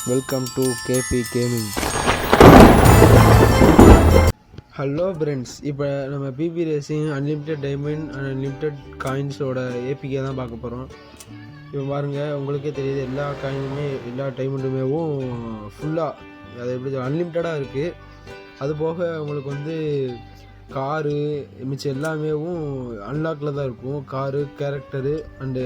Welcome to KP gaming. Hello friends, இப்போ நம்ம BB racing unlimited diamond and unlimited காயின்ஸோட APK தான் பார்க்க போகிறோம். இப்போ பாருங்கள், உங்களுக்கே தெரியுது எல்லா காயினுமே எல்லா டைமண்டுமேவும் ஃபுல்லாக அது எப்படி அன்லிமிட்டடாக இருக்குது. அதுபோக உங்களுக்கு காரு மிச்சம் எல்லாமேவும் அன்லாக்கில் தான் இருக்கும். காரு, கேரக்டரு அண்டு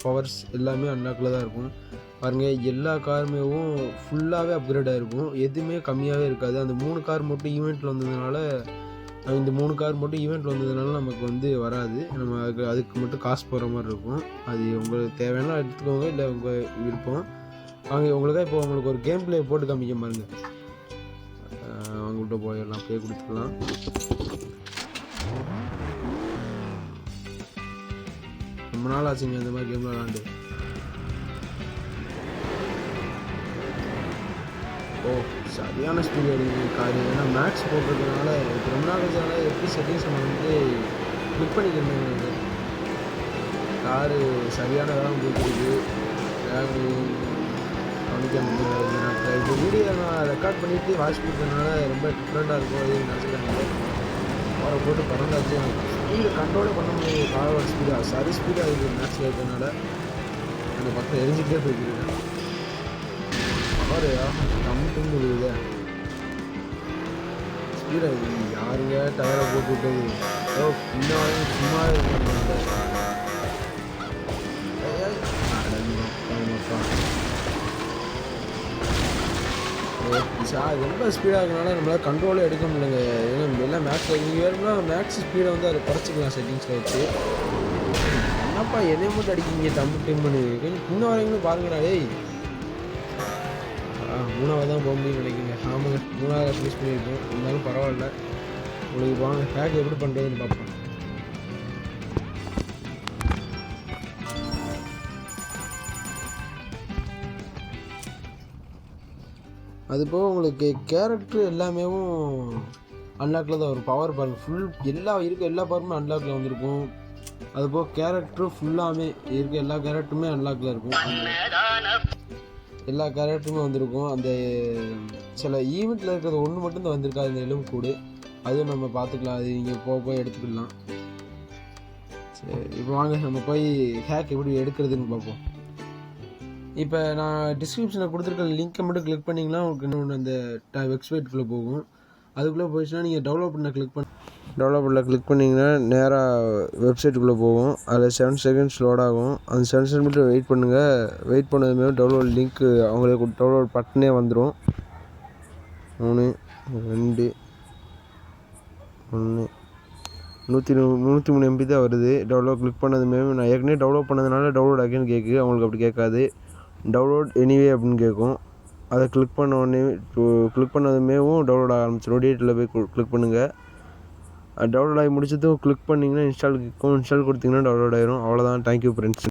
பவர்ஸ் எல்லாமே அன்லாக்கில் தான் இருக்கும். பாருங்கள், எல்லா காருமேவும் ஃபுல்லாகவே அப்கிரேட் ஆகிருக்கும். எதுவுமே கம்மியாகவே இருக்காது. அந்த 3 கார் மட்டும் ஈவெண்ட்டில் வந்ததுனால இந்த 3 கார் மட்டும் ஈவெண்ட்டில் வந்ததுனால நமக்கு வராது. நம்ம அதுக்கு மட்டும் காசு போகிற மாதிரி இருக்கும். அது உங்களுக்கு தேவையான எடுத்துக்கோங்க, இல்லை உங்கள் விருப்பம். உங்களுக்காக இப்போ உங்களுக்கு ஒரு கேம் பிளே போட்டு காமிக்க பாருங்க. அவங்கள்ட்ட போயிடலாம், பே கொடுத்துக்கலாம். ரொம்ப நாள் ஆச்சுங்க இந்த மாதிரி கேம் விளாண்டு. சரியான ஸ்பீடு எடுக்குது காரு. ஏன்னா மேக்ஸ் போட்டிருக்கனால ரொம்ப நாள் ஆச்சுனால எப்படி செட்டிங்ஸ் நம்ம கிளிக் பண்ணிக்கிறேன். காரு சரியான வேகம் போய்க்கிருக்கு. கவனிக்க முடியாது. இப்போ வீடியோ நான் ரெக்கார்ட் பண்ணிவிட்டு வாட்ச் பண்ணுறதுனால ரொம்ப டிஃப்ரெண்ட்டாக இருக்கும். அது நினச்சிட்டாங்க அவரை போட்டு பறந்தாச்சு. ஸ்பீடு கண்ட்ரோலே பண்ண முடியாது. காரோட ஸ்பீடாக சரி ஸ்பீடாக இருக்குது. மேக்ஸில் இருக்கிறதுனால அந்த பக்கம் எரிஞ்சிக்கிட்டே போய்க்கிறேன். கம்மிட்டும் முடியுது ஸ்பீடாக. யாருங்க டயரை போட்டு விட்டது? இன்னும் சும்மா ரொம்ப ஸ்பீடாக இருக்கனால நம்மளால் கண்ட்ரோலே எடுக்க முடியலைங்க. ஏன்னா எல்லாம் மேக்ஸில் நீங்கள் வேணும்னா மேக்ஸ் ஸ்பீடை அதை குறைச்சிக்கலாம் செட்டிங்ஸில் வச்சு. என்னப்பா என்னை மட்டும் அடிக்கிங்க டம்முன்னு? கொஞ்சம் இன்னும் வரீங்கன்னு பாருங்கடா. டேய், 3வது தான் போக முடியும்னு நினைக்கிங்க. ஆமாங்க, 3வது ஃபினிஷ் பண்ணியிருக்கோம். இருந்தாலும் பரவாயில்ல. உங்களுக்கு வாங்க ஹேக் எப்படி பண்ணுறதுன்னு பார்ப்போம். அதுபோக உங்களுக்கு கேரக்டர் எல்லாமேவும் அன்லாக்கில் தான் வரும். பவர் பாருங்கள், ஃபுல் எல்லா பவருமே அன்லாக்கில் வந்திருக்கும். அதுபோக கேரக்டரும் ஃபுல்லாமே இருக்க எல்லா கேரக்டருமே அன்லாக்கில் இருக்கும். எல்லா கேரக்டருமே வந்திருக்கும். அந்த சில ஈவெண்ட்டில் இருக்கிறது ஒன்று மட்டும்தான் வந்திருக்காது, அந்த எலும்பு கூடு. அதுவும் நம்ம பார்த்துக்கலாம். அது நீங்கள் போய் எடுத்துக்கலாம். சரி, இப்போ வாங்க நம்ம போய் ஹேக் எப்படி எடுக்கிறதுன்னு பார்ப்போம். இப்போ நான் டிஸ்கிரிப்ஷனில் கொடுத்துருக்க லிங்க்கை மட்டும் கிளிக் பண்ணிங்கன்னா உங்களுக்கு இன்னொன்று அந்த வெப்சைட்டுக்குள்ளே போகும். அதுக்குள்ளே போயிடுச்சுன்னா நீங்கள் டெவலப் பண்ண கிளிக் பண்ணிங்கன்னா நேராக வெப்சைட்டுக்குள்ளே போகும். அதில் 7 செகண்ட்ஸ் லோட் ஆகும். அந்த 7 செகண்ட் மட்டும் வெயிட் பண்ணுங்கள். வெயிட் பண்ணதுமே டவுன்லோட் லிங்க்கு அவங்களே டவுன்லோட் பட்டனே வந்துடும். 3 2 1 103 MB தான் வருது. டவுன்லோட் கிளிக் பண்ணதுமே நான் ஏற்கனவே டவுன்லோட் பண்ணதுனால டவுன்லோட் ஆகின்னு கேட்குது. அவங்களுக்கு அப்படி கேட்காது. டவுன்லோட் எனிவே அப்படின்னு கேட்கும். அதை கிளிக் பண்ணதுமேவும் டவுன்லோட் ஆக ஆரம்பிச்சிடும். டேட்டில் போய் கிளிக் பண்ணுங்கள். டவுன்லோட் ஆகி முடிச்சதும் கிளிக் பண்ணிங்கன்னா இன்ஸ்டால் கொடுத்தீங்கன்னா டவுன்லோட் ஆயிரும். அவ்வளோதான். Thank you friends.